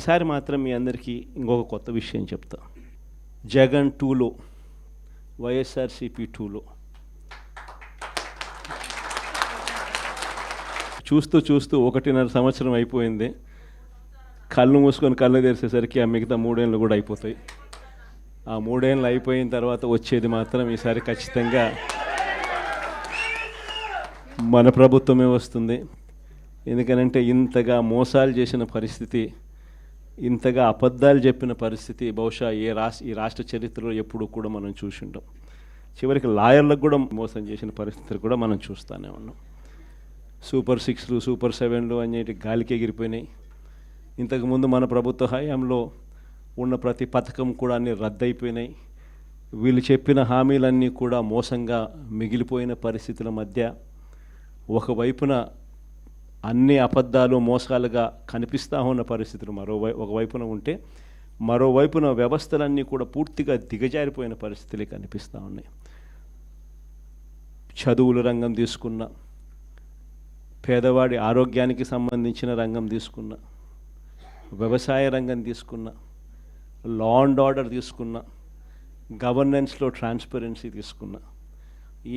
ఈసారి మాత్రం మీ అందరికీ ఇంకొక కొత్త విషయం చెప్తా. జగన్ 2లో, వైఎస్ఆర్సీపీ 2లో చూస్తూ చూస్తూ 1.5 సంవత్సరం అయిపోయింది. కళ్ళు మూసుకొని కళ్ళు తెరిచేసరికి ఆ మిగతా 3 ఏళ్ళు కూడా అయిపోతాయి. ఆ 3 ఏళ్ళు అయిపోయిన తర్వాత వచ్చేది మాత్రం ఈసారి ఖచ్చితంగా మన ప్రభుత్వమే వస్తుంది. ఎందుకనంటే ఇంతగా మోసాలు చేసిన పరిస్థితి, ఇంతగా అబద్ధాలు చెప్పిన పరిస్థితి బహుశా ఈ రాష్ట్ర చరిత్రలో ఎప్పుడూ కూడా మనం చూసి ఉంటాం. చివరికి లాయర్లకు కూడా మోసం చేసిన పరిస్థితులు కూడా మనం చూస్తూనే ఉన్నాం. సూపర్ 6లు, సూపర్ 7లు అనేటి గాలికి ఎగిరిపోయినాయి. ఇంతకుముందు మన ప్రభుత్వ హయాంలో ఉన్న ప్రతి పథకం కూడా అన్ని రద్దయిపోయినాయి. వీళ్ళు చెప్పిన హామీలన్నీ కూడా మోసంగా మిగిలిపోయిన పరిస్థితుల మధ్య ఒకవైపున అన్ని అబద్ధాలు మోసాలుగా కనిపిస్తూ ఉన్న పరిస్థితులు ఒకవైపున ఉంటే, మరోవైపున వ్యవస్థలన్నీ కూడా పూర్తిగా దిగజారిపోయిన పరిస్థితులే కనిపిస్తూ ఉన్నాయి. చదువుల రంగం తీసుకున్న, పేదవాడి ఆరోగ్యానికి సంబంధించిన రంగం తీసుకున్న, వ్యవసాయ రంగం తీసుకున్న, లా అండ్ ఆర్డర్ తీసుకున్న, గవర్నెన్స్లో ట్రాన్స్పరెన్సీ తీసుకున్న,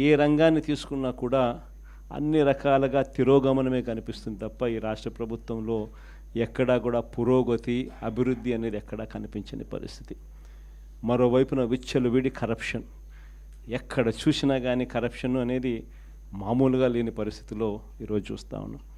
ఏ రంగాన్ని తీసుకున్నా కూడా అన్ని రకాలుగా తిరోగమనమే కనిపిస్తుంది తప్ప ఈ రాష్ట్ర ప్రభుత్వంలో ఎక్కడా కూడా పురోగతి, అభివృద్ధి అనేది ఎక్కడా కనిపించని పరిస్థితి. మరోవైపున విచ్చలవిడి కరప్షన్, ఎక్కడ చూసినా కానీ కరప్షన్ అనేది మామూలుగా లేని పరిస్థితిలో ఈరోజు చూస్తూ ఉన్నాం.